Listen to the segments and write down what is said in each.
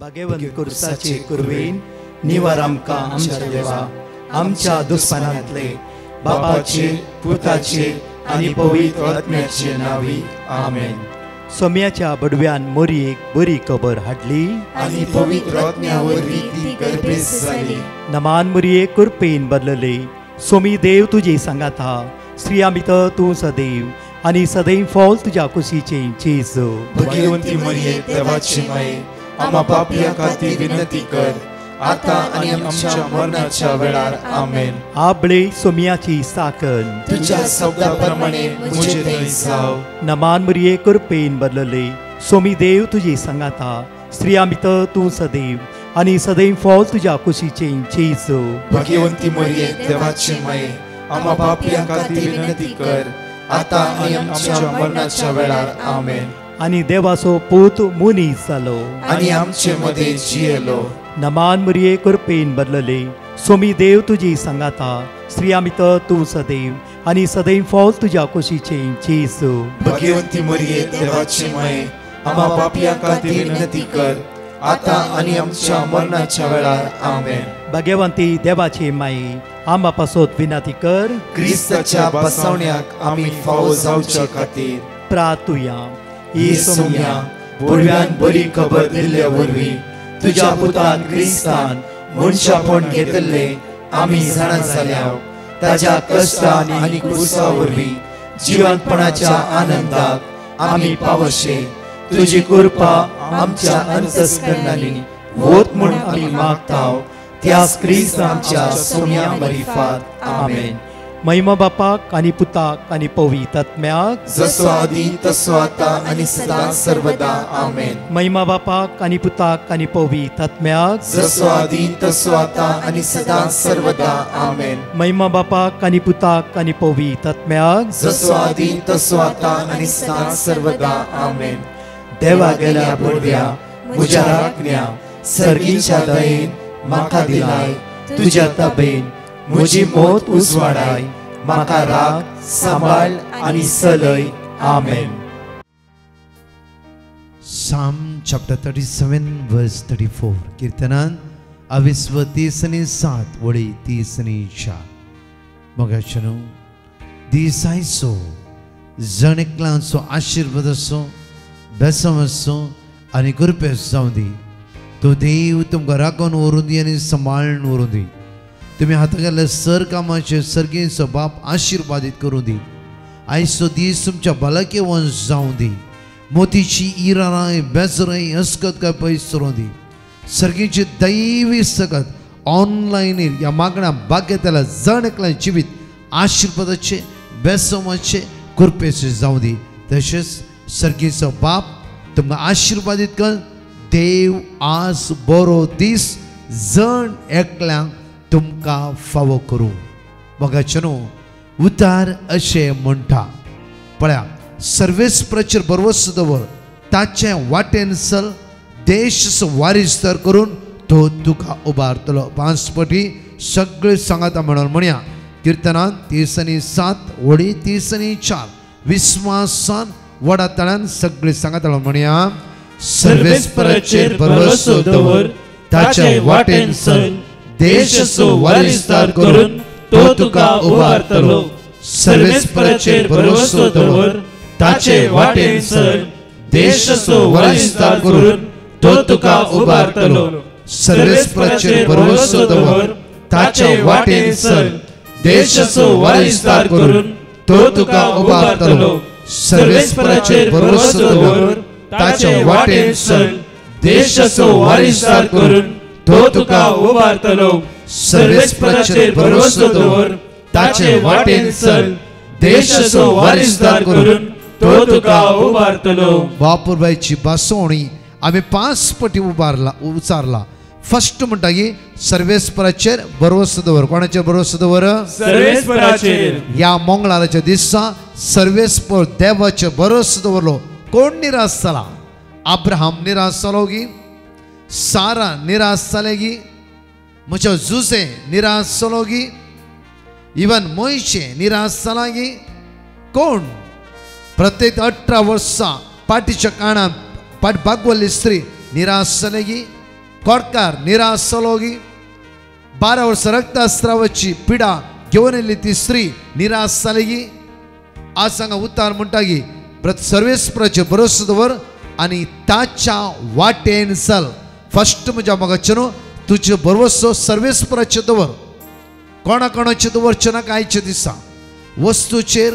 भगवंत कुर्साचे कुरवेन निवार आमकां आमच्या देवा आमच्या दुस्मनांतले बापाचे पुताचे आनी पवित्र आत्म्याचे नावी आमेन. सोम्याच्या बडव्यान मोरयेक बरी खबर हाडली आनी पवित्र आत्म्या वरवीं ती गर्भेस जाली. नमान मोरये कुरपेन बदलले. सोमी देव तुजे सांगात हा. स्त्रिया भितर तूं सदैव आनी सदैव फॉल तुज्या कुशीचे जेजू. भगवंती मरिये देवाची माये आम्हा पापियां खातीर विनंती कर आता आनी आमच्या मरणाच्या वेळार आमेन. आबळे सोम्याची साकन तुझ्या शब्दाप्रमाणे मुझे थंय जाव. नमान मोरये कुरपेन बदलले. सोमी देव तुजे सांगात हा. स्त्रिया भितर तूं सदैव आनी सदैव फॉल तुज्या कुशीचे जेजू. भगवंती मरिये देवाची माये आम्हा पापियां खातीर विनंती कर आता आनी आमच्या मरणाच्या वेळार आमेन. आनी देवाचो पूत मुनीस जालो आनी आमचे मदे जियेलो. नमान मोरये कुरपेन बदलले. सोमी देव तुजी सांगात हा. स्त्रिया भितर तूं सदैव आनी सदैव फॉल तुज्या कुशीचे जेजू. भगवंती मरिये देवाची माये आम्हा पापियां खातीर विनंती कर आता आनी आमच्या मरणाच्या वेळार आमेन. भगवंती देवाचे माये आम्हा पासत विनंती कर. क्रिस्ताच्या बसवण्याक आमी फावो जावच्या खातीर प्रार्थुया. ही सोम्या बडव्यान बरी खबर दिल्ल्या वरवीं तुज्या पुतान क्रिस्तान मनशापण घेतले आमी जाणा जाल्या. ताज्या कश्टान आनी क्रुसा वरवीं जिवंतपणाच्या आनंदाक आमी पावशे. तुजी कृपा आमच्या अंतस्करणांनी होत म्हूण आमी मागताव. त्याच क्रिस्त आमच्या सोम्या मरिफात आमेन. महिमा बापाक आनी पुताक आनी पवित्र आत्म्याक जसो आदी तसो आता आनी सदां सर्वदा आमेन. महिमा बापाक आनी पुताक आनी पवित्र आत्म्याक जसो आदी तसो आता आनी सदां सर्वदा आमेन. महिमा बापाक आनी पुताक आनी पवित्र आत्म्याक जसो आदी तसो आता आनी सदां सर्वदा आमेन. देवा गेल्या बडव्या म्हज्या राखण्या सर्गीच्या दयेन म्हाका दिलाय. तुज्या तबेन म्हजी मोत उजवाडाय. म्हाका राख सांबाळ आनी चलय. आमेन. Psalm chapter 37 verse 34 कीर्तनान 27 वळी 34. मगाशनो दिसायचो जण एकलांचो आशीर्वाद असो बेसम असो आनी कृपेस जावं दी. तो देव तुमकां राखून व्हरून दी आनी सांबाळून व्हरून दी. तुम्ही हाता घातल्या सर कामाचे सर्गेचो बाप आशीर्वादीत करूं दी. आयचो दीस तुमच्या भलाके वंश जावं दी. मोतीची इराराय बेजराय हस्कत काय पयस करूं दी. सर्गेची दैवी सकत ऑनलायन ह्या मागण्या भाग घेतल्या जण एकल्या जिवीत आशीर्वादाचे बेसमाचे कृपेचे जावं दी. तशेंच सर्गेचो बाप तुमकां आशीर्वादीत कर. देव आज बरो दीस जण एकल्यांक तुमकां फावो करूं. मगाचनो उतार अशें म्हणटा पळया सर्वेस्पराचेर भरवंसो दवर. ताचे वाटेन चल. देश वारिस्तार करून तो तुका उबारतलो. 5 पटी सगळे सांगाता म्हणून म्हणया कीर्तनान 37 वडी 34 विस्वासान वडा तळ्यान सगळे सांगाता म्हणया सर्वेस्पराचेर भरवंसो दवर. ताचे वाटेन चल. देशचो वारिस्तार करून तो तुका उबारतलो. सर्वेस्पराचेर भरवंसो दवर. ताचे वाटेन चल. देशचो वारिस्तार करून तो तुका उबारतलो. सर्वेस्पराचेर भरवंसो दवर. ताचे वाटेन चल. देशचो वारिस्तार करून तो तुका उबारतलो. सर्वेस्पराचेर भरवंसो दवर. ताचे वाटेन चल. देशचो वारिस्तार करून तो तुका उबारतलो. सर्वेस्पराचेर भरवंसो दवर. ताचे वाटेन चल. देशचो वारिस्तार करून तो तुका उबारतलो. बापूरबाईची बासोवणी आम्ही 5 पटी उचारला. फर्स्ट म्हणटा की सर्वेस्पराचेर भरवंसो दवर. कोणाचेर भरवंसो दवर? सर्वेस्पराचेर. या मंगळाराच्या दिसा सर्वेस्पर देवाचेर भरवंसो दवरलो. कोण निराश जाला? अब्राहम निराश जालो गी. सारा निराश जाले गी. म्हज्या जुजे निराश जालो गी. इवन मोयशे निराश जाला गी. कोण? प्रत्येक 18 वर्सां पाठीच्या काळात पाठ भागवल्ली स्त्री निराश जाले गी. कोडकार निरासलोगी 12 वर्ष रक्तस्रावाची पिडा घेऊन येयली ती स्त्री निराश जालेगी आज सांगा उतार म्हणटागी सर्वेस्पराचे भरोसो दवर आनी ताच्या वाटेन चल फर्स्ट म्हज्या मोगाचेनो तुजे भरोसो सर्वेस्पराचे दवर कोणा कोणाचे दवरचे नाका आयचे दिसा वस्तूचेर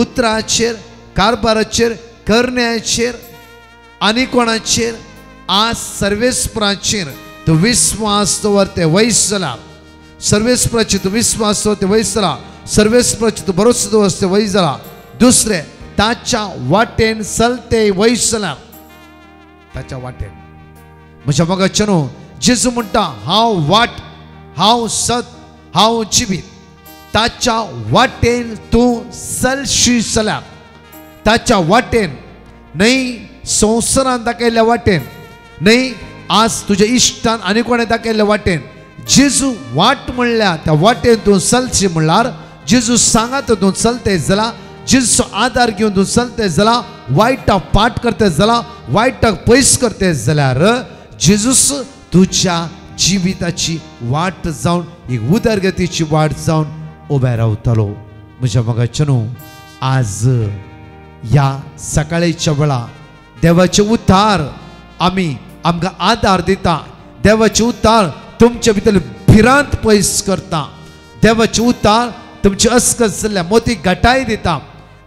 उतराचेर कारबाराचेर करण्याचेर आनी कोणाचेर आज सर्वेस्पराचेर तूं विश्वास दवर ते वयस जाला सर्वेस्पराचेर तूं विश्वास दवर ते वयस जाला सर्वेस्पराचेर तूं भरोसो दवर ते वयस जाला दुसरे ताच्या वाटेन चलते वयस जाला ताच्या वाटेन म्हज्या मोगाचेनो जेजू म्हणटा हांव वाट हांव सत हांव जिवीत ताच्या वाटेन तूं चलशी जाल्यार ताच्या वाटेन न्हय संवसारान दाखयल्ल्या वाटेन न्हय आज तुज्या इश्टान आनी कोणें दाखयल्ल्या वाटेन जेजू वाट म्हणल्या त्या वाटेन तूं चलशी म्हणल्यार जेजू सांगात तूं चलते जाल्यार जेजूचो आदार घेवन तूं चलते जाल्यार वायटाक पाठ करते जाल्यार वायटाक पयस करते जाल्यार जेजूस तुज्या जिविताची वाट जावन एक उदरगतीची वाट जावन उबे रावतलो म्हज्या मोगाचेनो आज ह्या सकाळीच्या वेळा देवाचे उद्धार आमी आमकां आदार दिता देवाचे उद्धार तुमच्या भितर भिरांत पयस करता देवाचे उद्धार तुमची अस्कत जाल्ल्या मोती घटाय दिता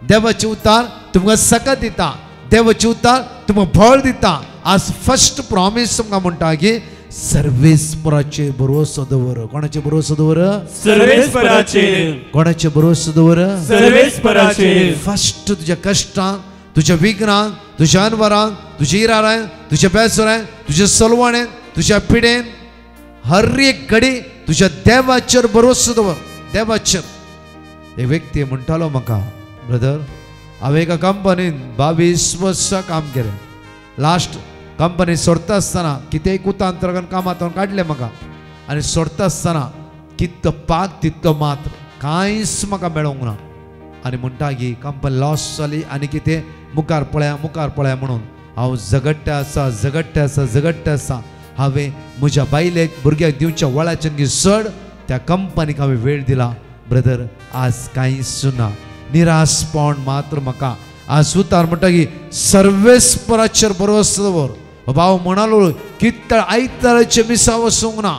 देवाचे उद्धार तुमकां सकत दिता देवाचे उद्धार तुमकां बळ दिता आज फर्स्ट प्रॉमिस तुमकां म्हणटा की सर्वेस्पराचेर भरोसो दवर कोणाचेर भरोसो दवर सर्वेस्पराचेर कोणाचेर भरोसो दवर सर्वेस्पराचेर फर्स्ट तुज्या कश्टांक तुज्या विघ्नांक तुज्या अनवरांक तुज्या इरारांक तुज्या बेसरांक तुज्या सलवणेन तुज्या पिडेन हर एक घडी तुज्या देवाचेर भरोसो दवर देवाचेर एक व्यक्ती म्हणटालो म्हाका ब्रदर हांवें एका कंपनीन 22 वर्सां काम केलें लास्ट कंपनी सोडता आसतना कितेंय कुतांतरान कामांतून काडलें म्हाका आनी सोडता आसतना कितको पाक तितको मात्र कांयच म्हाका मेळोंक ना आनी म्हणटा की कंपनी लॉस जाली आनी कितें मुखार पळया म्हणून हांव झगडटा आसा हांवें म्हज्या बायलेक भुरग्याक दिवच्या वळाच्यान चड त्या कंपनीक हांवें वेळ दिला ब्रदर आज कांयच ना निराशपण मात्र म्हाका आज उतार म्हणटा की सर्वेस्पराचेर भरोसो दवर भाव म्हणालो कितळ आयताराचे मिसा वसूंक ना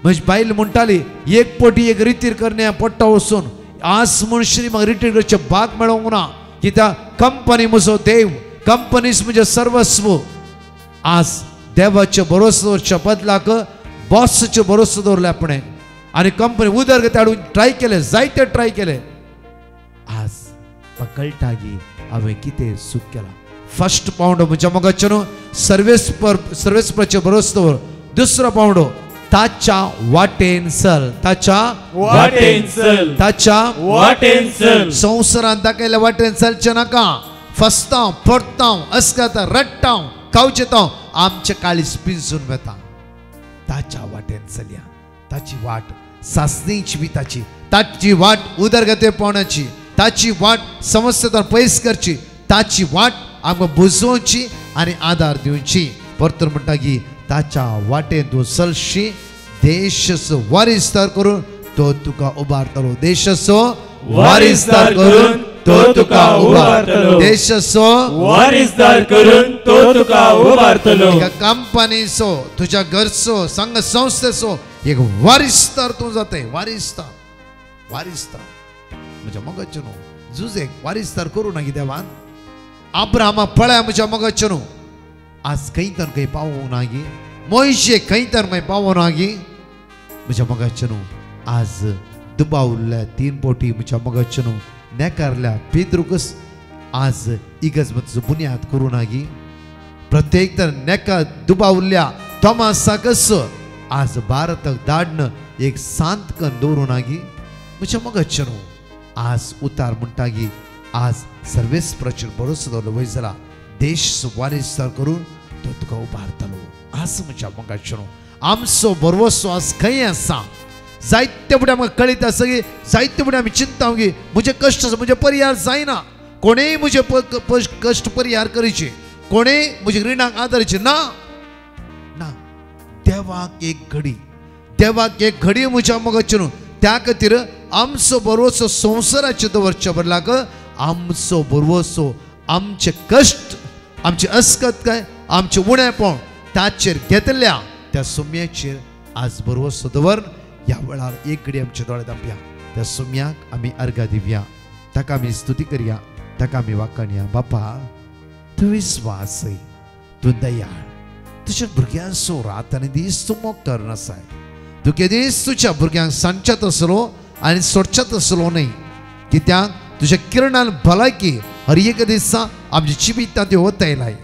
म्हजी बायल म्हणटाली एक पोटी एक रितीर करण्या पडटा वचून आज मनशांनी म्हाका रिटीर करचे भाग मेळोंक ना कित्याक कंपनी म्हजो देव कंपनीच म्हजें सर्वस्व आज देवाचे भरोसो दवरच्या बदलाक बॉसचे भरोसो दवरले आपणें आनी कंपनी उदरगती हाडून ट्राय केले जायते ट्राय केले आज म्हाका कळटा की हांवें कितें चूक केला फर्स्ट पावंडो म्हज्या मोगाचेनो सर्वेस्पराचेर भरोसो दवर दुसरो पावंडो ताच्या वाटेन चल ताच्या वाटेन संवसारान दाखयल्या वाटेन चलचें नाका फसतां पडटां अस्काता रडटां कावचेतां आमचे काळीज पिंजून वता ताच्या वाटेन चलया ताची वाट सासणेची बी ताची वाट उदरगतेपणाची ताची वाट समस्येतून पयस करची ताची वाट आमकां बुजोवची आनी आदार दिवची परतून म्हणटा की ताच्या वाटेन तूं चलशी देशाचो वारिस्तार करून तो तुका उबारतलो देशाचो वारिस्तार करून तो तुका उबारतलो देशाचो वारिस्तार करून तो तुका उबारतलो कंपनीचो तुज्या घरचो संघ संस्थेचो एक वारिस्तार तूं जाते वारिस्तार म्हज्या मोगाचेनो जुजेक वारिस्तार करूं ना देवान अब्राहमा पळया म्हज्या मोगाचेनो आज खंय तर खंय पावूं ना गी मोयशे खंय तर खंय पावूं ना गी म्हज्या मोगाचेनो आज दुबावल्या 3 पोटी म्हज्या मोगाचेनो नेकारल्या पेद्रुकस आज इगजमतचो बुन्याद करूं ना गी प्रत्येक तर नेका दुबावल्या थॉमासाकस आज भारताक धाडणं एक सांत करून दवरूं ना गी म्हज्या मोगाचेनो आज उतार म्हणटा की आज सर्वेस्पराचेर भरोसो दवरलो वय जाला देश वारिस्तार करून तो तुका उबारतलो आज म्हज्या मोगाचेनो आमचो भरवोसो आज खंय आसा जायते फुडें आमकां कळीत आसा की जायते फुडें आमी चिंता की म्हजे कश्ट म्हजे परिहार जायना कोणेय म्हजे कश्ट परिहार करीचे कोणेय म्हजे रिणाक आदारीचे ना देवाक एक घडी म्हज्या मोगाचे न्हू त्या खातीर आमचो बरोसो संवसाराचे दवरचे बदलाक आमचो बरोसो आमचे कश्ट आमचे अस्कतकाय आमचे उणेपण ताचेर घेतल्या त्या सुम्याचेर आज बरोसो दवर ह्या वेळार एक घडी आमचे दोळे धांपया त्या सुम्याक आमी अर्घा दिवया ताका आमी स्तुती करया ताका आमी वाखाणया बापा तूं विस्वासय तूं दयाळ तुज्या भुरग्यांचो रात आनी दीस तूं मोग करनासाय तूं केदीस तुज्या भुरग्यांक सांडच्यात आसलो आनी सोडच्यात आसलो न्ही कित्याक तुज्या किरणान भलायकी हर एक दिसा आमच्या जिवितांत त्यो वतयलाय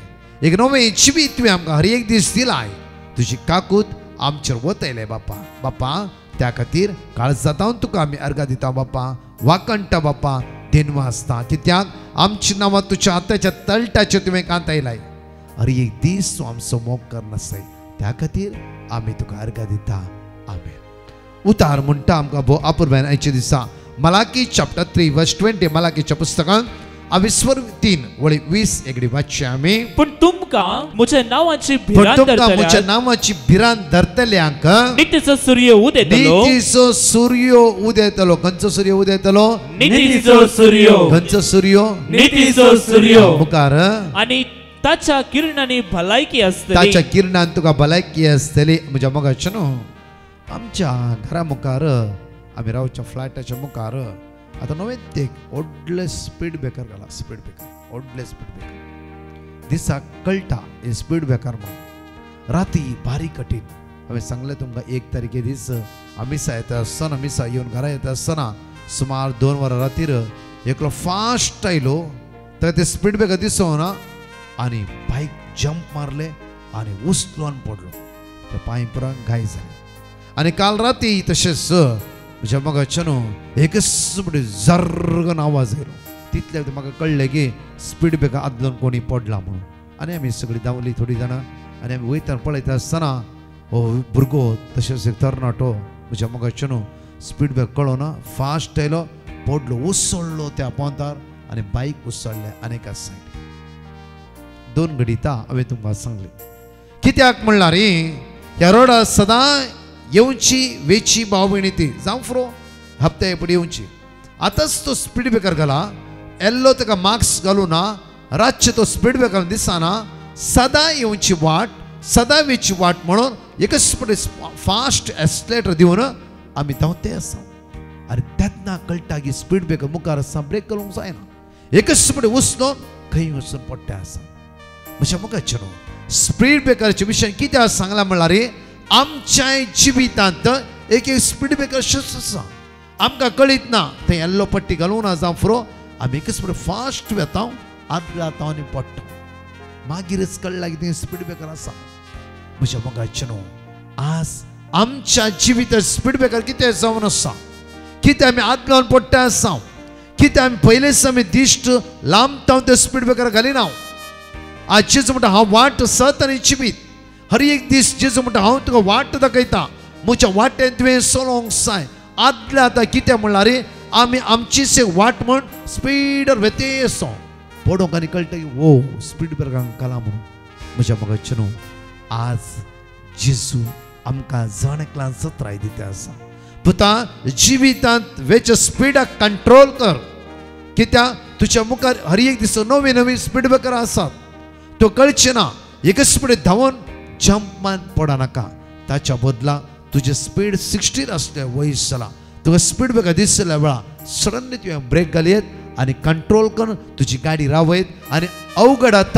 एक नवें जिवीत तुवें आमकां हर एक दीस दिलाय तुजी काकूत आमचेर वतयले बापा त्या खातीर काळजांतावन तुका आमी अर्घा दिता बापा वाकणटा बापा दिनवासता कित्याक आमची नांवां तुज्या हाताच्या तळटाचेर तुवें कांतयलाय हर एक दीस तूं आमचो मोग करनासय त्या खातीर आमी तुका अर्घा दिता आमेन उतार म्हणटा आमकां भोव अपुर्बायन आयच्या दिसा मलाकी चॅप्टर 3 वर्स 20 मलाकीच्या पुस्तकांत 23:20 एकडी वाचया आमी पण तुमकां म्हज्या नांवाची भिरांत धरतल्यांक नितीचो सूर्य उदेतलो खंयचो सूर्य उदेतलो नितीचो सूर्य मुखार आनी ताच्या किरणांनी भलायकी आसतली ताच्या किरणान तुका भलायकी आसतली म्हज्या मोगाचे न्हू आमच्या घरा मुखार आमी रावच्या फ्लॅटाच्या मुखार आतां नवें ते व्हडले स्पीड ब्रेकर घाला व्हडले स्पीड ब्रेकर दिसाक कळटा हे स्पीड ब्रेकर म्हणून राती बारीक कठीण हांवें सांगलें तुमकां 1 तारखे दीस मिसा येता आसतना मिसा येवन घरा येता आसतना सुमार 2 वरां रातीर एकलो फास्ट आयलो ताका ते स्पीड ब्रेकर दिसोना आनी बायक जंप मारले आनी उस्तलोन पडलो त्या पांय पुराक घाय जालें आनी काल राती तशेंच म्हज्या मोगाचे न्हू एकच म्हणटा जर्गन आवाज येयलो तितले म्हाका कळ्ळें की स्पीड ब्रेकर आदलोन कोणी पडला म्हणून आनी आमी सगळीं धांवली थोडीं जाणां आनी आमी वयता पळयता आसतना हो भुरगो तशेंच एक तरणाटो म्हज्या मोगाचे न्हू स्पीड ब्रेकर कळोना फास्ट आयलो पडलो उसळ्ळो त्या पोंतार आनी बायक उसळ्ळे आनीक सायड 2 घडीता हांवें तुमकां सांगलें कित्याक म्हणल्यार ह्या रोडार सदां येवची वेची भाव भयणी ती जावं फुरो हप्त्या एपडी येवची आतांच तो स्पीड ब्रेकर घाला येल्लो ताका मार्क्स घालूं ना रातचे तो स्पीड ब्रेकर दिसना सदां येवची वाट सदां वेची वाट म्हणून एकच फास्ट एक्सलेटर दिवन आमी धांवते आसा आनी तेन्ना कळटा की स्पीड ब्रेकर मुखार आसा ब्रेक करूंक जायना एकच उचलून खंय वचून पडटा आसा म्हज्या मुखाचे न्हू स्पीड ब्रेकराच्या विशयान कित्याक सांगला म्हणल्यार आमच्या जिवितांत एक स्पीड ब्रेकर आसा आमकां कळीत ना थंय येल्लो पट्टी घालूं ना जावं फुरो आमी एकच फास्ट वेता आदला आनी पडटा मागीरच कळटा की थंय स्पीड ब्रेकर आसा म्हज्या मोगाचे न्हू आज आमच्या जिवितांत स्पीड ब्रेकर कितें जावन आसा कितें आमी आदलावन पडटा आसा कितें आमी पयलेच आमी दिश्ट लांब तावन ते स्पीड ब्रेकर घालिना आज जेजू म्हणटा हांव वाट सत आनी जिवीत हर एक दीस जेजू म्हणटा हांव तुका वाट दाखयता म्हज्या वाटेन तुवें चलोंक जाय आदल्या आतां कितें म्हणल्यार आमी आमचीच एक वाट म्हण स्पीडर वेते आसा पडोवंक आनी कळटा की वो स्पीड ब्रेकांक घाला म्हणून म्हज्या मोगाचे न्हू आज जेजू आमकां जण एकल्यान सत्राय दिता आसा पुता जिवितांत वेच्या स्पीडाक कंट्रोल कर कित्याक तुज्या मुखार हर एक दीस नवी नवी स्पीड ब्रेकर आसात तो कळचे ना एकच स्पीड धांवन जंप मान पडा नाका ताच्या बदला तुजे स्पीड 60 आसले वयस जाला तुका स्पीड ब्रेकर दिसल्या वेळा सडनली तुवें ब्रेक घालयत आनी कंट्रोल करून तुजी गाडी रावयत आनी अवघडात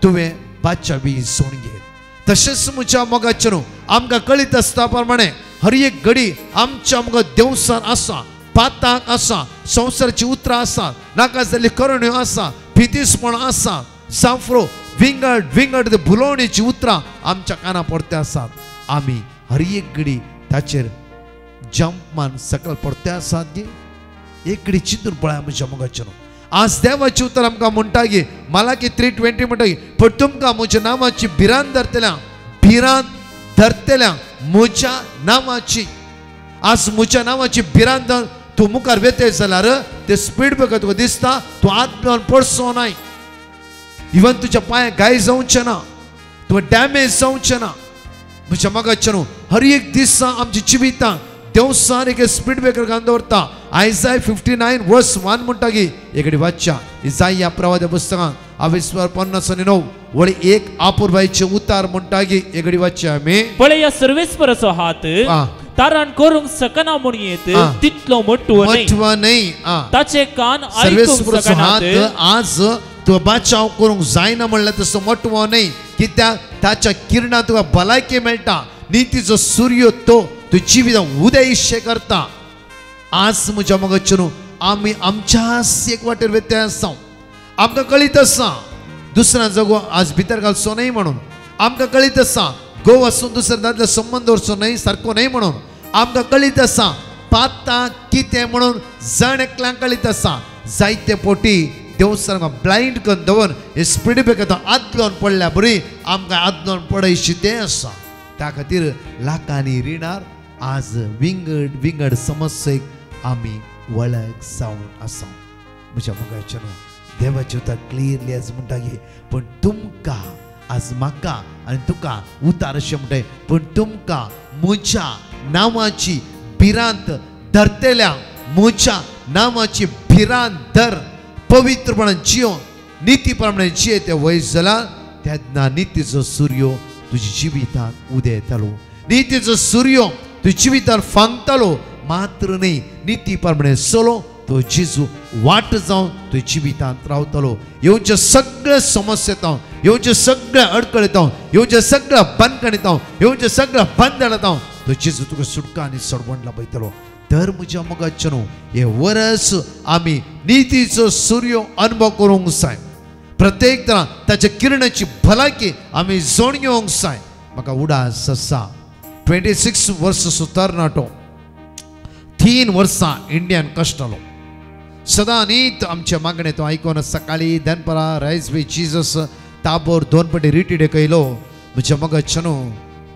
तुवें बादच्या बी सोडून घेत तशेंच म्हज्या मोगाचे न्हू आमकां कळीत आसता प्रमाणे हर एक घडी आमच्या आमकां देवसान आसा पाताक आसा संवसाराची उतरां आसात नाका जाल्ली करणयो आसा भितीसपण आसा सांफ्रो विंगड ते भुलोवणेची उतरां आमच्या काना पडते आसात आमी हर एक घडी ताचेर जंप मान सकल पडते आसात गे एक घडी चिंतून पळया म्हज्या मोगाचे न्हू आज देवाची उतर आमकां म्हणटा की मलाकी 3:20 म्हणटा की पण तुमकां म्हज्या नांवाची भिरांत धरतल्या म्हज्या नांवाची आज म्हज्या नांवाची भिरांत तूं मुखार वेते जाल्यार ते स्पीड ब्रेकर तुका दिसता तूं आदलोन पडचो नाय इवन तुज्या पांयाक घाय जावचें ना तुका डॅमेज जावचें ना म्हज्या मगाच्यान हर एक दिसा आमची जिवितां देवसान एक स्पीड ब्रेकर घालून दवरता. आयसाय 59 वर्स 1 म्हणटा की एकडे वाचच्या इसाया प्रवाद्या पुस्तकांत 50:9 वळी एक आपुरबाईचे उतार म्हणटा की एकडे वाचच्या आमी पळय सर्वेस्पराचो हात तारण करूंक सकना म्हूण येत तितलो मोठवो न्हय. ताचे कान सर्वेस्पराचो आयकूंक हात सकनात आज तो बाचाव करूंक जायना म्हणल्यार तसो मोठवो न्हय. कित्याक ताच्या किरणां तुका भलायकी मेळटा. नितीचो सूर्य तो जिवितां उदयशे करता. आज म्हज्या मगच्चनो आमी आमच्याच एक वाटेर व्यत्यय आसा. आमकां कळीत आसा दुसऱ्या जगो आज भितर घालचो न्हय म्हणून. आमकां कळीत आसा घोव आसून दुसऱ्या दादले संबंद दवरचो न्हय सारको न्हय म्हणून. आमकां कळीत आसा पातां कितें म्हणून जण एकल्यांक कळीत आसा. जायते पोटी देवसार ब्लायंड करून दवर हे स्पीड ब्रेकर आदलोन पडल्या बरी आमकां आदलोन पडयशी तें आसा. त्या खातीर लाखांनी रिणार आज विंगड विंगड समस्येक आमी वळख जावन आसा. म्हज्या मगाच्यान देवाचे उतर क्लियरली आज म्हणटा की पण तुमकां आज म्हाका आनी तुका उतार अशें म्हणटाय पण तुमकां म्हज्या नांवाची भिरांत धरतेल्या म्हज्या नांवाची भिरांत धर पवित्रपणान जियो निती प्रमाणे जिये ते वयस जाल्यार तेन्ना नितीचो सूर्य तुज्या जिवितांत उदय येतालो. नितीचो सूर्य तुज्या जिवितांत फांगतालो मात्र न्ही निती प्रमाणे चलो तो जेजू वाट जावन तुज्या जिवितांत रावतलो. येवचे सगळे समस्येतां येवचे सगळे अडकळेतां येवचे सगळ्या बंदखणीतां येवचे सगळ्या बंधनातां तो जेजू तुका सुटका आनी सडवण लाभयतलो. तर म्हज्या मोगाच्यानो हे वर्स आमी नितीचो सूर्य अनुभव करूंक जाय. प्रत्येक तरां ताच्या किरणाची भलायकी आमी जोड घेवंक जाय. म्हाका उडास आसा 26 वर्साचो तरणाटो 3 वर्सां इंडियान कश्टलो. सदां न्हीद आमचे मागणे तो आयकोन सकाळी दनपरा रायज वे जीजस ताबोर 2 फावटी रिटीड केलो. म्हज्या मोगाच्यानो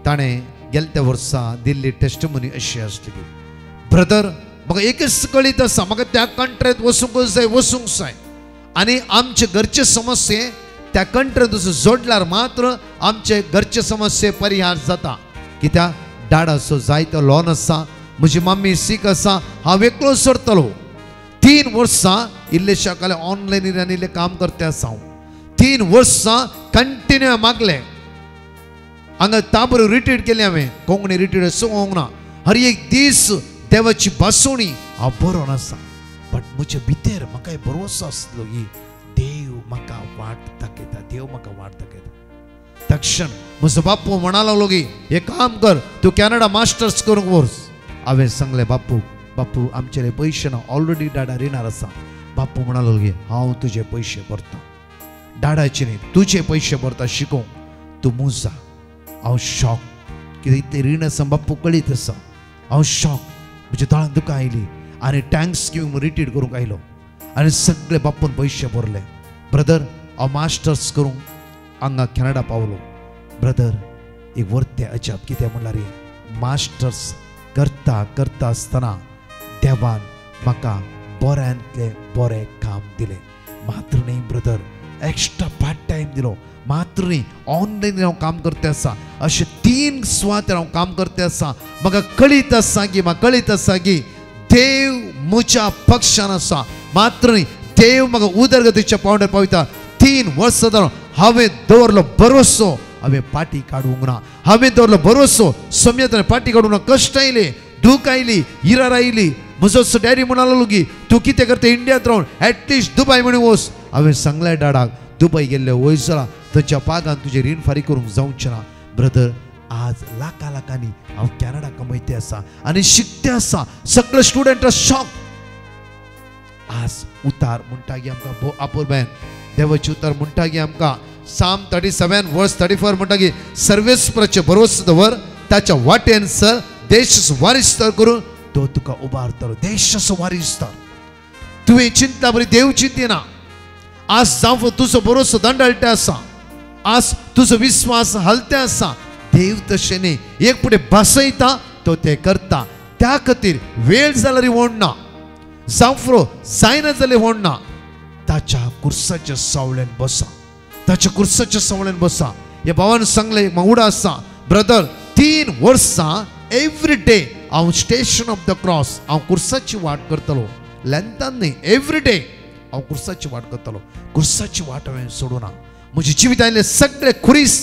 ताणें गेल्या वर्सा दिल्ली टेस्टमनी अशी आसली की ब्रदर म्हाका एकच कळीत आसा म्हाका त्या कंट्रेंत वचूंक जाय आनी आमचे घरचे समस्ये त्या कंट्रेंत जोडल्यार मात्र आमचे घरचे समस्ये परिहार जाता. कित्याक डाडाचो जायतो लॉन आसा. म्हजी मम्मी सीक आसा. हांव एकलो सरतलो. 3 वर्सां इल्लेशा काले ऑनलायन आनी काम करते आसा. 3 वर्सां कंटिन्यू मागले हांगा ताबरो रिट्रीट केले हांवें कोंकणी रिट्रीट सोंक ना. हर एक दीस देवाची बासोणी हांव बरोवन आसा. बट म्हजे भितर म्हाका भरवसो आसलो की देव म्हाका वाट दाखयता देव म्हाका वाट दाखयता. तक्षण म्हजो बापू म्हणा लागलो की हे काम कर तूं कॅनडा मास्टर्स करूंक वच. हांवें सांगलें बापू आमचे पयशे ना ऑलरेडी डाडा रिणार आसा. बापू म्हणा लागलो की हांव तुजे पयशे भरता डाडाचे न्ही तुजे पयशे भरता शिकोवंक तूं मुजा. हांव शॉक कितें इतलें रीण आसा बापू कळीत आसा. हांव शॉक म्हज्या दोळ्यांत दुकां आयली आनी थँक्स गिवींग रिट्रीट करूंक आयलो आनी सगळे बापून पयशे भरले. ब्रदर हांव मास्टर्स करूंक हांगा कॅनडा पावलो. ब्रदर एक वर्ते अजाप कितें म्हणल्यार मास्टर्स करता करता आसतना देवान म्हाका बऱ्यांतले बरें काम दिलें. मात्र न्ही ब्रदर एक्स्ट्रा पार्ट टायम दिलो. मात्र न्ही ऑनलायन हांव काम करते आसा. अशे 3 सुवातेर हांव काम करते आसा. म्हाका कळीत आसा की देव म्हज्या पक्षान आसा. मात्र न्ही देव म्हाका उदरगतीच्या पावंड्यार पावयता. 3 वर्सां जावन हांवें दवरलो भरवसो हांवें पाटी काडूंक ना. हांवें दवरलो भरवसो समयतान पाटी काडूंक ना. कश्ट आयले दूख आयली इरार आयली. म्हजो डॅडी म्हणा लागलो की तूं कितें करता इंडियांत रावन एटलिस्ट दुबय म्हणून वच. हांवें सांगलें डाडाक दुबय गेल्ले वयस जाला थंयच्या पागान तुजें रीण फारीक करूंक जावचें ना. ब्रदर आज लाखांनी हांव कॅनडा कमयते आसा आनी शिकते आसा. सगळे स्टुडंट शॉक. आज उतार म्हणटा की आमकां आपुरबायन देवाचे उतार म्हणटा की आमकां साम 37 वर्स 34 म्हणटा की सर्वेस्पराचे भरवसो दवर ताच्या वाटेन सर देशाचो वारिस्तार करून तो तुका उबारतलो. देशाचो वारिस्तार तुवें चिंतला बरी देव चिंतिना. आज जावं तुजो भरोसो दंडाळटे आसा. आज तुजो विश्वास हलते आसा. देव तशें न्ही एक फुडें बसयता तो तें करता. त्या खातीर वेळ जाल्यार व्हडना जावं जायना जाल्यार व्हडना ताच्या कुर्साच्या सावळेन बसा. ताच्या कुर्साच्या सावळेन बसा. हे भावान सांगलें म्हाका उडा आसा ब्रदर 3 वर्सां एवरी डे हांव स्टेशन ऑफ द क्रॉस हांव कुर्साची वाट करतलो लेंथान न्ही एवरी डे हांव कुर्साची वाट करतलो कुर्साची वाट हांवें सोडूना म्हज्या जिवितांतले सगळे खुरीस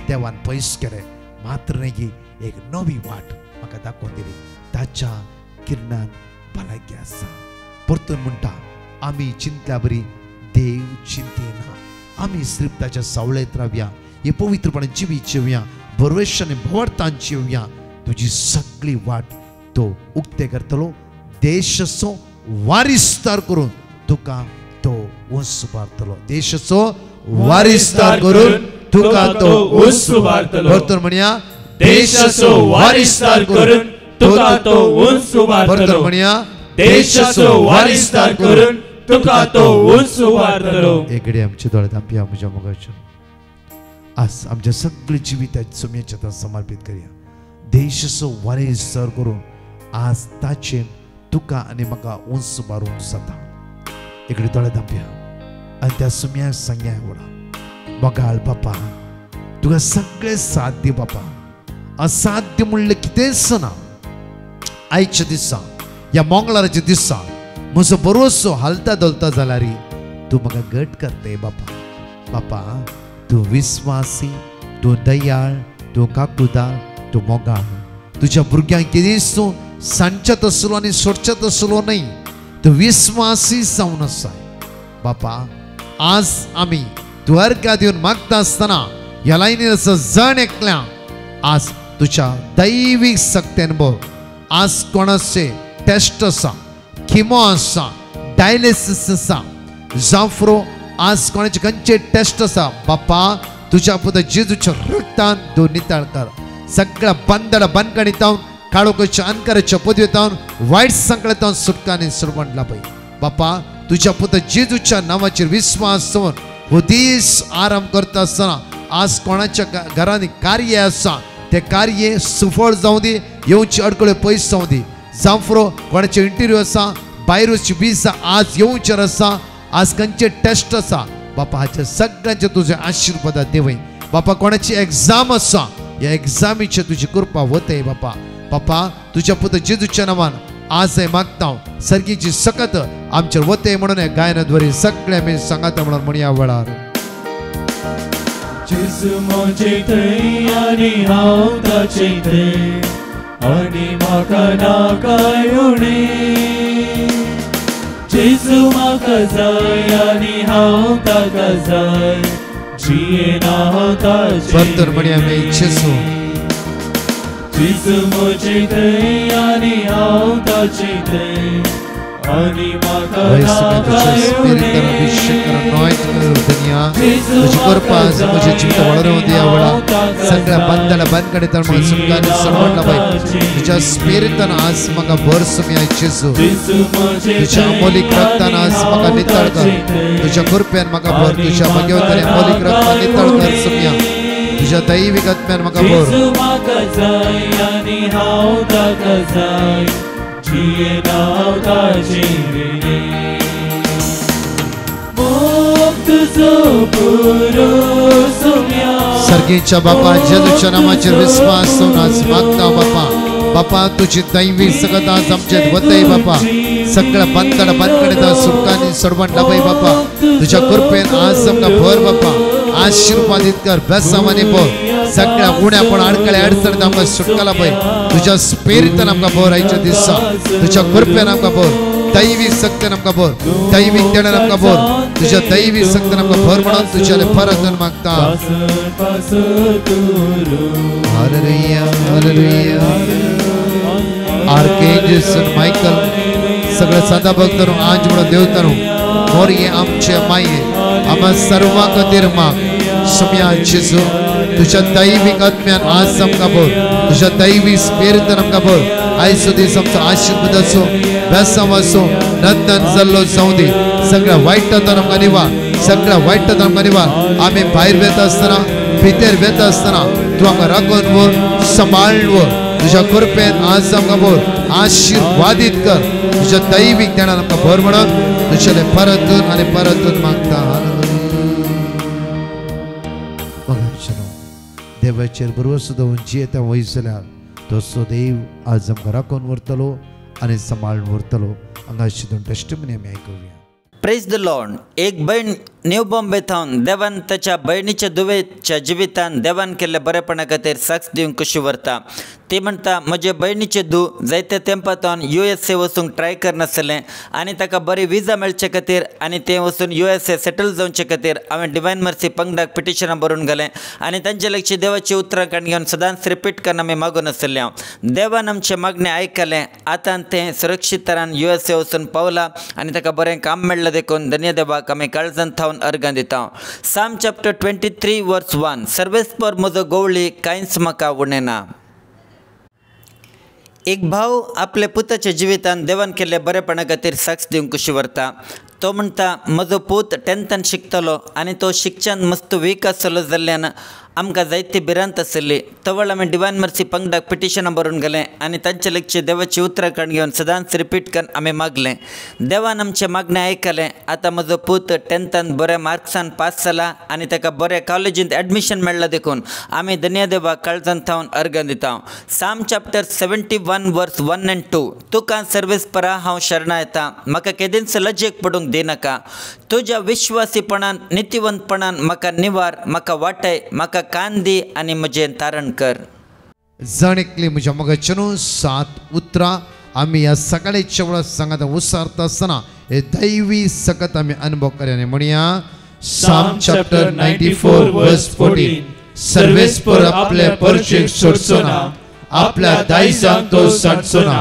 देवान पयस केले मात्र न्ही एक नवी वाट म्हाका दाखोवन दिली ताच्या किरणान भलायकी आसा परतून म्हणटा आमी चिंतल्या बरी देव चिंतेना आमी सिर्फ ताच्या सावळेंत रावया हे पवित्रपणान जिवीया बरवेशान भवरतान जिवया तुजी सगळी वाट तो उक्ते करतलो देशाचो वारिस्तार करून तुका तो उंच उबारतलो देशाचो वारिस्तार करून तुका तो उंच उबारतलो परतून म्हणया देशाचो वारिस्तार करून तुका तो उंच उबारतलो म्हणया देशाचो वारिस्तार करून तुका तो उंच उबारतलो एकडे आमचे दोळे धांपया म्हज्या मोगाचेर आज आमच्या सगळी जिविताची सुम्याच्या हातांत समर्पित करूया देशाचो वारिस्तार करून आज ताचेर तुका आनी म्हाका उंच उबारूंक जाता एकडे दोळे धांपया आनी त्या सुम्याक सांगया वडा मोगाळ बापा तुका सगळें साध्य बापा असाध्य म्हणलें कितेंच ना आयच्या दिसा ह्या मंगळाराच्या दिसा म्हजो भरोसो हालता दोलता जाल्यार तूं म्हाका घट करते बापा बापा तूं विस्वासी तूं दयाळ तूं काकुदार तूं मोगाळ तुज्या भुरग्यांक कितेंच तूं सांडचेत आसलो आनी सोडचेत आसलो न्ही तूं विस्वासी जावन आसा बापा आज आमी तूं अर्घ्या दिवन मागता आसतना ह्या लायनीन असो जण एकल्या आज तुज्या दैवीक सक्तेन बघ आज कोणाचे टेस्ट आसा किमो आसा डायलिसिस आसा जावफ्रो आज कोणाचे खंयचे टेस्ट आसा बापा तुज्या पुत जेजूच्या रक्तान तूं नितळ कर सगळ्या बंदड बंदकणीतावन काळोखाच्या अंधकाराच्या पदवेतावन वायट संकटांत सुटका आनी सुरवण लाभय बापा तुज्या पुत जेजूच्या नांवाचेर विश्वास दवर हो दीस आराम करता आसतना आज कोणाच्या घरांनी कार्य आसा ते कार्य सुफळ जावं दी येवची अडकळ्यो पयस जावं दी जावफ्रो कोणाचे इंटरव्यू आसा भायर वचची वीजा आज येवचेर आसा आज खंयचे टेस्ट आसा बापा हाचे सगळ्यांचे तुजे आशिर्वाद देवय बापा कोणाची एग्जाम आसा ह्या एग्जामीचे तुजी कृपा वतय बापा बापा तुज्या पुत जेजूच्या नांवान आज हे मागता सर्गीची सकत आमचेर वतय म्हणून हे गायनाद्वारे सगळे आमी सांगात म्हणून म्हणया वेळार जेजू म्हजे थंय आनी हांव ताचे थंय आनी म्हाका नाकाय उणें जेजू म्हाका जाय आनी हांव ताका जाय जियेना हांव ताचे परतून म्हणया आमी जेजू जेजू म्हजे थंय आनी हांव ताचे थंय आनी म्हाका नाकाय उणें तुझी कृपा म्हज्या जिविता वळोवन दिया वळा सगळ्या बंदला बंद कडेन म्हाका सुटकानी सरवण लाभय तुज्या स्पिरितान आज म्हाका भर सुमया जेजू तुज्या अमोलीक रक्तान आज म्हाका नितळ कर तुज्या कृपेन म्हाका भर तुज्या भगवंतान अमोलीक रक्तान नितळ कर सुमया तुज्या दैवीक आत्म्यान म्हाका भर म्हाका जाय आनी हांव ताका जाय जियेना हांव ताचे सर्गीच्या बापा जेजूच्या नामाचेर विश्वास दवरून आज मागता बापा बापा तुजी दैवी सगत आज आमचेर वतय बापा सगळ्या बंदड बंदकडेन सुटकानी सोडवण लाभय बापा तुज्या कृपेन आज आमकां भर बापा आशीर्वादीत कर बेसामानी भर सगळ्या उण्यापण अडकळे अडचणीत आमकां सुटका लाभय तुज्या स्पिरितान आमकां भर आयच्या दिसा तुज्या कृपेन आमकां भर दैवीक शक्तीन आमकां भर दैवीक देण्यान आमकां भर तुज्या दैवीक शक्तीन आमकां भर म्हणून तुज्याले परत मागता हालेलुया हालेलुया आर्कएंजल सन मायकल सगळे सदा भक्त आज म्हणून देवता मोरये आमचे माये आम्हा सर्वां खातीर माग सुमया जेजू तुज्या दैवीक आत्म्यान आज आमकां भर तुज्या दैवीक स्पिरितान आमकां भर आयचो दीस आमचो आशिर्वाद आसूं बेसांव आसूं नंदन जाल्लो जावं दी सगळ्या वायटांतल्यान आमकां निवार सगळ्या वायटांतल्यान आमकां निवार आमी भायर वेता आसतना भितर वेता आसतना तूं आमकां राखून व्हर सांबाळून व्हर तुज्या कृपेन आज आमकां भर आशिर्वादीत कर तुज्या दैवीक देण्यान आमकां भर म्हणून तुज्याले परतून आनी परतून मागता देव देवाचेर भरवंसो दवरून जियेता वयस जाल्यार तसो देव आज आमकां राखून व्हरतलो आनी सांबाळून व्हरतलो हांगा शिदून टेस्टिमनी आमी आयकुया. Praise the Lord. एक बहीण न्यू बॉम्बेंतून देवान ताच्या बहिणीच्या दुवेच्या जिवितान देवान केल्ल्या बरेपणा खातीर साक्ष दिवंक कशी व्हरता. ती म्हणटा म्हजे बहिणीचे धूव जायत्या तेंपातून USA वचूंक ट्राय करनासलें आनी ताका बरी विजा मेळचे खातीर आनी तें वचून USA सेटल जावचे खातीर हांवें डिवायन मर्सी पंगडाक पिटिशनां बरोवन घालें आनी तांचे लागची देवाची उतरां काण घेवन सदांच रिपीट करन आमी मागून आसले हांव. देवान आमचें मागणें आयकलें. आतां तें सुरक्षीत तरान USA वचून पावलां आनी ताका बरें काम मेळ्ळें देखून धन्य देवाक आमी काळजांत थावन अर्गां दिता. साम चॅप्टर 23 वर्स 1. सर्वेस्पर म्हजो गवळी कांयच म्हाका उणेना. एक भाव आपल्या पुताच्या जिवितान देवान केल्ल्या बरेपणा खातीर साक्ष दिवंक कशी व्हरता. तो म्हणटा म्हजो पूत 10थान शिकतलो आनी तो शिक्षण मस्त वीक आसलो जाल्ल्यान आमकां जायती भिरांत आसली. तवळ आमी डिवायन मर्सी पंगडाक पिटिशनां बरोवन घालें आनी तांचे लागची देवाची उतरां काण घेवन सदांच रिपीट करून आमी मागलें. देवान आमचें मागणें आयकलें. आतां म्हजो पूत 10थान बऱ्या मार्क्सान पास जाला आनी ताका बऱ्या कॉलेजींत एडमिशन मेळ्ळां देखून आमी धन्य देवाक काळजांत थावन अर्गां दिता. साम चॅप्टर 71 वर्स 1 and 2. तुका सर्वेस्परा हांव शरणा येता. म्हाका केदींच लजेक पडूंक दिनाका. तुज्या विश्वासीपणान नितीवंतपणान म्हाका निवार, म्हाका वाटय, म्हाका कांदी आनी म्हजें तारण कर. जाणेकली म्हज्या मोगाचें 7 उतरां आमी ह्या सकाळीच्या वेळार सांगात उसारता आसतना हे दैवी सकत आमी अनुभव करया. म्हणया Psalm chapter 94 verse 14. सर्वेस्पर आपले परचेक सोडचो ना, आपल्या दायजांक तो सांडचो ना.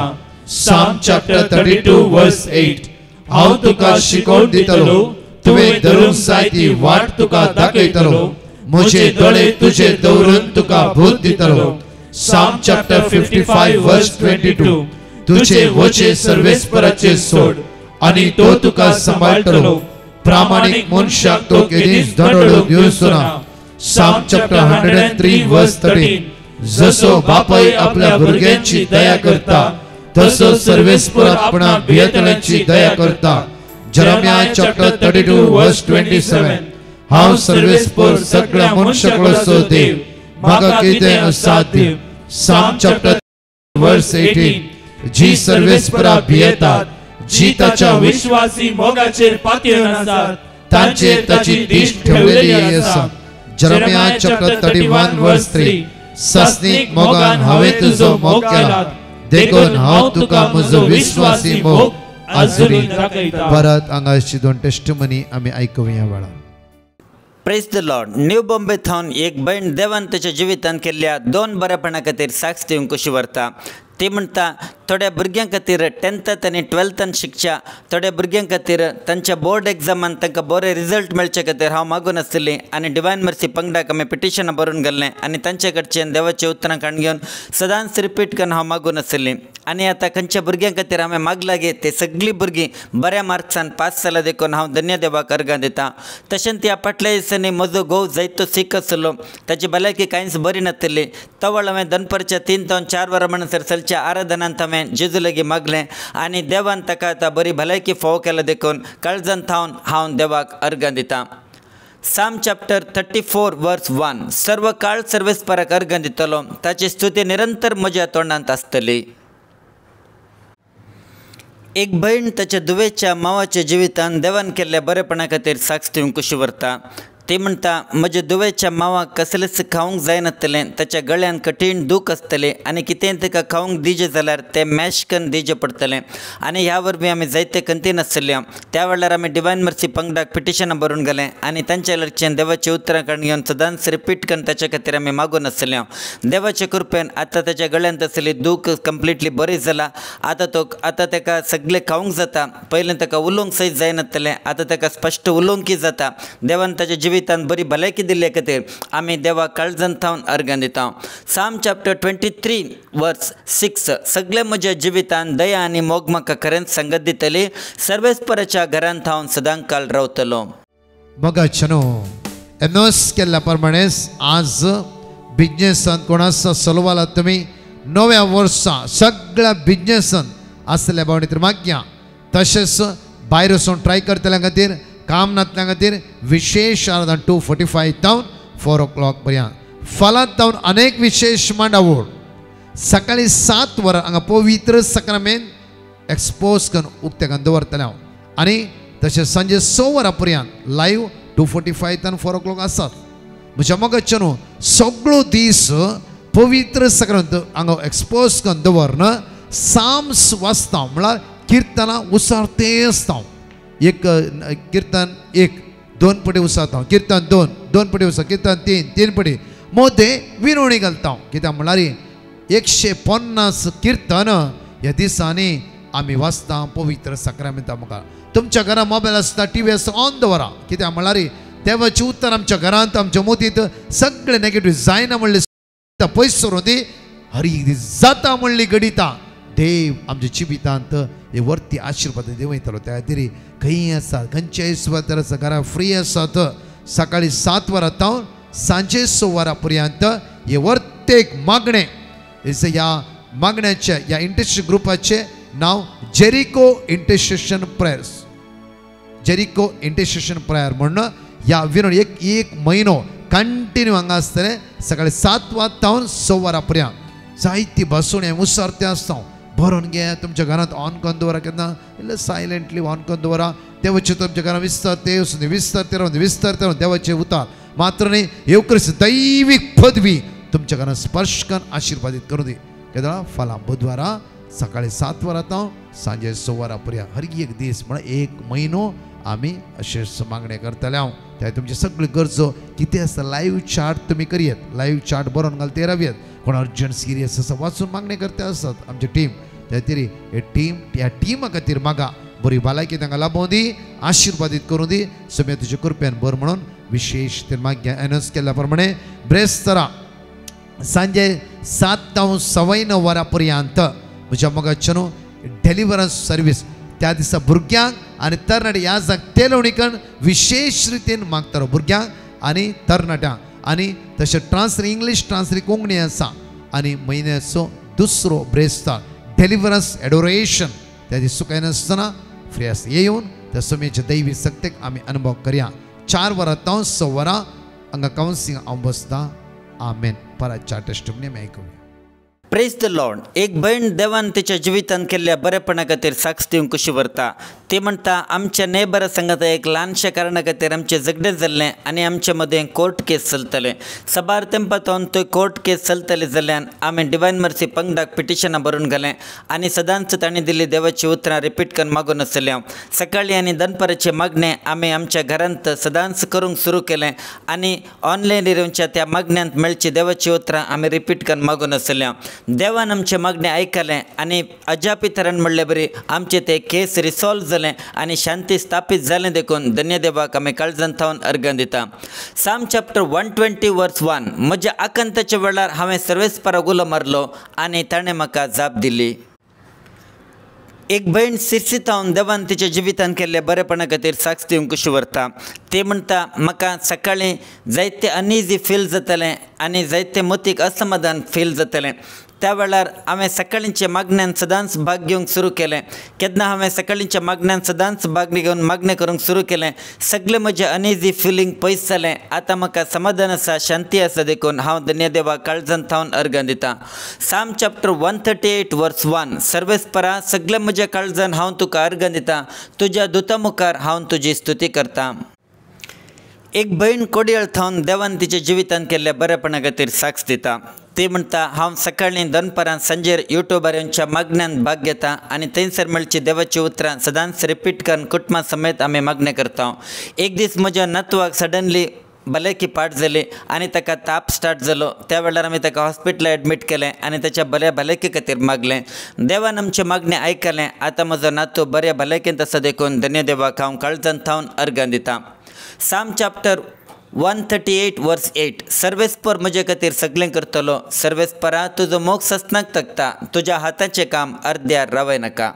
Psalm chapter 32 verse 8. हांव तुका शिकोवन दितलो, तुवें धरूंक जाय ती वाट तुका दाखयतलो, म्हजे दोळे तुजेर दवरून तुका बोध दितलो. Psalm chapter 55 verse 22. तुजे वचे सर्वेस्पराचेर सोड आनी तो तुका सांबाळटलो, प्रामाणीक मनशाक तो केदींच दंडोळूंक दिवचो ना. Psalm chapter 103 verse 13. जसो बापाय आपल्या भुरग्यांची दया करता तसो सर्वेस्पर आपणाक भियेतल्यांची दया करता. Jeremiah chapter 32 verse 27. हांव सर्वेस्पर सगळ्या मनशांचो देव, म्हाका कितें असाध्य. Psalm chapter verse 18. जी सर्वेस्परा भियेतात, जी ताच्या विश्वासी मोगाचेर पातयेवन आसात, तांचेर ताची दिश्ट ठेवलेली आसा. Jeremiah chapter 31 verse 3. सस्नीक मोगान हांवें तुजो मोग केला, देखून हांव तुका म्हजो विश्वासी मोग आजुनी दाखयता. परत हांगा शिदून टेस्टिमनी आमी आयकुया वेळार. Praise the Lord. न्यू बॉम्बेंतून एक बहीण देवान ताच्या जिवितान केल्ल्या 2 बरेपणा खातीर साक्ष दिवंक कशी व्हरता. ती म्हणटा थोड्या भुरग्यां खातीर 10थांत आनी 12थांत शिकच्या थोड्या भुरग्यां खातीर तांच्या बोर्ड एग्जामान तांकां बरे रिजल्ट मेळचे खातीर हांव मागून आसली आनी डिवायन मर्सी पंगडाक आमी पिटिशनां बरोवन घाल्लें आनी तांचे कडच्यान देवाचें उतरां काण घेवन सदांच रिपीट करून हांव मागून आसली. आनी आतां खंयच्या भुरग्यां खातीर हांवें मागलां गे ते सगळीं भुरगीं बऱ्या मार्क्सान पास जालां देखून हांव धन्य देवाक अर्गां दितां. तशेंच ह्या फाटल्या दिसांनी म्हजो घोव जायतो सीक आसलो, ताची भलायकी कांयच बरी नासली. तवळ हांवें दनपारच्या 3 ते 4 वरां म्हणसर चलच्या आराधनांत हांवें जेजू लागीं मागलें आनी देवान ताका आतां बरी भलायकी फावो केला देखून काळजांत थावन हांव देवाक अर्गां दितां. साम चॅप्टर 34 वर्स 1. सर्व काळ सर्वेस्पराक अर्गां दितलो, ताची स्तुती निरंतर म्हज्या तोंडांत आसतली. एक बहीण ताच्या दुवेच्या मांवाच्या जिवितान देवान केल्ल्या बरेपणा खातीर साक्ष दिवंक कशी व्हरता. ती म्हणटा म्हज्या दुवेच्या मांवाक कसलेंच खावंक जायनासलें, ताच्या गळ्यान कठीण दूख आसतलें आनी कितेंय ताका खावंक दिजें जाल्यार तें मॅश करून दिजें पडटलें. आनी ह्या वरवीं आमी जायते कंतीन आसतलीं. त्या वेळार आमी डिवायन मर्सी पंगडाक पिटिशनां बरोवन घालें आनी तांच्या कडच्यान देवाची उतरां काण घेवन सदांच रिपीट करून ताच्या खातीर आमी मागून आसतलीं. देवाचे कृपेन आतां ताच्या गळ्यांत आसली दूख कंप्लिटली बरी जाला. आतां ताका सगळें खावंक जाता. पयलीं ताका उलोवंक सयत जायनासलें, आतां ताका स्पश्ट उलोवंकय जाता. देवान ताच्या जिवितान बरी भलायकी दिल्ले खातीर आमी देवाक काळजांत थावन अर्गां दिता. साम चॅप्टर 23 वर्स 6. सगळे म्हज्या जिवितान दया आनी मोग म्हाका खरेंच संगत दितली, सर्वेस्पराच्या घरांत हांव सदांच काळ रावतलो. मोगाचेनो एनोस केल्ल्या प्रमाणेच आज बिजनेसान कोण आसा चलवाला तुमी नव्या वर्सा सगळ्या बिजनेसान आसल्या भावनेर मागया. तशेंच भायर वचून ट्राय करतल्या खातीर काम नातल्या खातीर विशेष आराधना 2:45 जावन 4 o'clock पर्यंत. फालांत जावन अनेक विशेष मांडावळ सकाळी 7 वरां हांगा पवित्र सक्रामेंत एक्सपोज करून उक्त्याक दवरतले हांव आनी तशें सांजे 6 वरां पर्यंत लायव्ह 2:45 and 4 o'clock आसात. म्हज्या मोगाचे न्हू सगळो दीस पवित्र सक्रामेंत हांगा एक्सपोज करून दवरन साम्स वाचता म्हळ्यार किर्तनां उसारते आसता. एक किर्तन 1 2 पटी उसारता, किर्तन 2 2 पटी उसार, किर्तन 3 3 पटी मोदे विनवणी घालता. कित्याक म्हळ्यार 150 किर्तन ह्या दिसांनी आमी वाचता पवित्र सक्रामेंता मुखार. तुमच्या घरात मोबायल आसता, टीव्ही आसता, ऑन दवरा. कित्याक म्हळ्यार देवाचें उतर आमच्या घरांत आमच्या मोतींत सगळे नेगेटिव्ह जायना म्हणले पयस सरून ती हरी जाता म्हणली घडिता. देव आमच्या जिवितांत हे वर्ती आशिर्वाद देवयतलो. त्या खातीर खंय आसा खंयच्याय सुवातेर आसा घरा फ्री आसात सकाळी 7 वरां जावन सांजे 6 वरां पर्यंत हे वर्तेक मागणे. ह्या मागण्याच्या ह्या इंटरसेशन ग्रुपाचे नाव Jericho intercession prayers. Jericho intercession prayer म्हणून ह्या विनोड एक म्हयनो कंटिन्यू हांगा आसतले सकाळी 7 वरां 6 वरां पर्यंत. जायती बसून हे मुसारते आसता. भरून घे तुमच्या घरात ऑन करून दवरा. केन्ना इल्लें सायलेंटली ऑन करून दवरा. देवाचे तुमच्या घरात विस्तारते विस्तारते रावन विस्तारते रावन देवाचे उतार मात्र न्ही येवक्रिस्त दैवीक पदवी तुमच्या घरात स्पर्श करून आशिर्वादीत करूं दी. केन्ना फाल्यां बुधवारा सकाळी 7 वरां जावन सांजे 6 वरां पर्यंत हर एक दीस म्हळ्यार 1 म्हयनो आमी अशें मागणे करतले. हांव त्या तुमचे सगळे गरजो कितें आसता लायव्ह चार्ट तुमी करियेत. लायव्ह चार्ट बरोवन घाल ते रावयात. कोण अर्जंट सिरियस आसा वाचून मागणे करते आसतात आमची टीम. त्या खातीर ह्या टिमा खातीर म्हाका बरी भलायकी तांकां लाभोवं दी आशिर्वादीत करूं दी. सगळें तुजे कृपेन बर म्हणून विशेष ते मागण्या अनाउन्स केल्या प्रमाणे ब्रेस्तारा सांजे 7 जावन 9:15 वरां पर्यंत म्हज्या मोगाचे न्हू डेलिव्हरन्स सर्वीस त्या दिसा भुरग्यांक आनी तरणाट्या ह्या जाग तेलवणीकन विशेष रितीन मागतालो भुरग्यांक आनी तरणाट्यांक. आनी तशें ट्रान्सलेट इंग्लीश ट्रान्सलेट कोंकणी आसा. आनी म्हयन्याचो दुसरो ब्रेस्तार डेलिव्हरन्स एडोरेशन त्या दीस सुकाय नासतना फ्री आसता. येवन त्या समेच्या दैवी सक्तेक आमी अनुभव करया. 4 वरां जावन 6 वरां हांगा कावन्सिलिंग हांव बसता. आमेन. पराच्या टेस्टिमनी आमी आयकुया. Praise the Lord. एक बहीण देवान तिच्या जिवितान केल्ल्या बरेपणा खातीर साक्ष दिवंक कशी व्हरता. ती म्हणटा आमच्या नेबरा सांगात एक ल्हानशा कारणा खातीर आमचें झगडें जाल्लें आनी आमचे मदें कोर्ट केस चलतलें. सबार तेंपातून थंय कोर्ट केस चलतली जाल्यार आमी डिवायन मर्सी पंगडाक पिटिशनां बरोवन घालें आनी सदांच तांणी दिल्ली देवाची उतरां रिपीट करून मागून आसलें. सकाळीं आनी दनपाराचें मागणें आमी आमच्या घरांत सदांच करूंक सुरू केलें आनी ऑनलायन येवच्या त्या मागण्यांत मेळची देवाची उतरां आमी रिपीट करून मागून आसलें. देवान आमचे मागणे ऐकलें आनी अजापी तरेन म्हणलें बरी आमचे ते केस रिसॉल्व जालें आनी शांती स्थापीत जालें देखून धन्य देवाक आमी काळजांत थावन अर्घ दिता. साम चॅप्टर 120:1 म्हज्या आकांताच्या वेळार हांवें सर्वेस्पराक उलो मारलो आनी ताणें म्हाका जाप दिली. एक बहीण सिरसितावन देवान तिच्या जिवितान केल्ल्या बरेपणा खातीर साक्ष दिवंक कशी व्हरता. ते म्हणटा म्हाका सकाळीं जायतें अनइजी फील जातालें आनी जायतें मतीक असमाधान फील जातालें. त्या वेळार हांवें सकाळींच्या मागण्यांत सदांच भाग घेवंक सुरू केलें. केन्ना हांवें सकाळींच्या मागण्यांत सदांच भाग घेवन मागणें करूंक सुरू केलें. सगळें म्हजें अनइजी फिलींग पयस जालें. आतां म्हाका समाधान आसा शांती आसा देखून हांव धन्य देवाक काळजांत थावन अर्घ दितां. साम चॅप्टर 138:1 सर्वेस्परा सगळें म्हज्या काळजान हांव तुका अर्घ दितां. तुज्या दुता मुखार हांव तुजी स्तुती करतां. एक बहीण कोडयाळ थावन देवान तिच्या जिवितान केल्ल्या बरेपणा खातीर साक्ष दिता. ती म्हणटा हांव सकाळीं दनपारां सांजेर युट्यूबार येवच्या मागण्यांत भाग घेता आनी थंयसर मेळची देवाची उतरां सदांच रिपीट करून कुटुंबा समेत आमी मागणें करता. एक दीस म्हज्या नातवाक सडनली भलायकी पाड जाली आनी ताका ताप स्टार्ट जालो. त्या वेळार आमी ताका हॉस्पिटलांत एडमीट केलें आनी ताच्या बऱ्या भलायकी खातीर मागलें. देवान आमचें मागणें आयकलें. आतां म्हजो नातू बऱ्या भलायकेंत आसा देखून धन्य देवाक हांव काळजांत थावन अर्घ दितां. साम चॅप्टर 138:8 सर्वेस्पर म्हजे खातीर सगळें करतलो. सर्वेस्परा तुजो मोग सस्नाक तकता. तुज्या हाताचें काम अर्द्यार रावय नाका.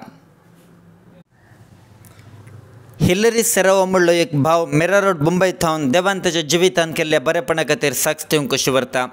हिलरी सेराव म्हणलो एक भाव मेरा रोड मुंबई थावन देवान त्याच्या जिवितान केल्ल्या बरेपणा खातीर साक्ष दिवंक कशी व्हरता.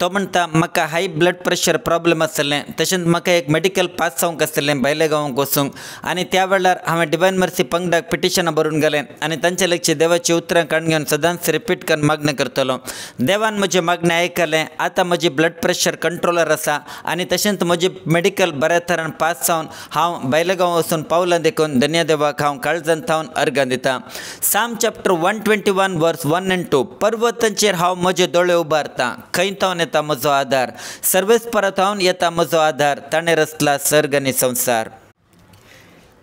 तो म्हणटा म्हाका हाय ब्लड प्रेशर प्रॉब्लेम आसलें, तशेंच म्हाका एक मेडिकल पास जावंक आसलें भायल्या गांवांक वचूंक, आनी त्या वेळार हांवें डिवायन मर्सी पंगडाक पिटिशनां बरोवन गेलें आनी तांचे लागची देवाची उतरां काडून घेवन सदांच रिपीट करून मागणें करतलो. देवान म्हजें मागणें आयकलें. आतां म्हजी ब्लड प्रेशर कंट्रोलर आसा आनी तशेंच म्हजी मेडिकल बऱ्या तरेन पास जावन हांव भायल्या गांवां वचून पावलां देखून धन्य देवाक हांव काळजांत थावन अर्गां दिता. साम चॅप्टर 121 वर्स 1 and 2. पर्वतांचेर हांव म्हजे दोळे उबारता, खंय थावन येता म्हजो आदार. सर्वेस्परांत थावन येता म्हजो आदार, ताणें रचला सर्ग आनी संवसार.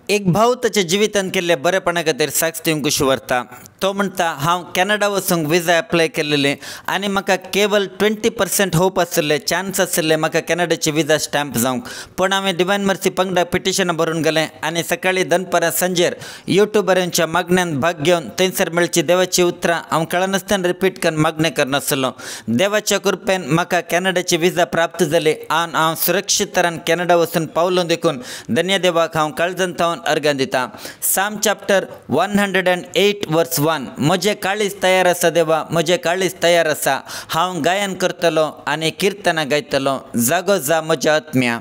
एक भाव ताच्या जिवितान केल्ल्या बरेपणा खातीर साक्ष दिवंक कशी व्हरता. तो म्हणटा हांव कॅनडा वचूंक विजा एप्लाय केल्लेलें आनी म्हाका केवल 20% होप आसलें, चान्स आसलें म्हाका कॅनडाची विजा स्टॅम्प जावंक. पूण हांवें डिवायन मर्सी पंगडाक पिटिशनां बरोवन गेलें आनी सकाळीं दनपारां सांजेर युट्यूबरांच्या मागण्यांत भाग घेवन थंयसर मेळची देवाची उतरां हांव कळनासतना रिपीट करून मागणें करनासलो. देवाच्या कृपेन म्हाका कॅनडाची विजा प्राप्त जाली आनी हांव सुरक्षीत तरान कॅनडा वचून पावलो देखून धन्य देवाक हांव काळजांत थावन अर्गां दिता. साम चॅप्टर 108 वर्स 1. म्हजें काळीज तयार आसा देवा, म्हजें काळीज तयार आसा. हांव गायन करतलो आनी किर्तनां गायतलो. जागो जा म्हज्या आत्म्या.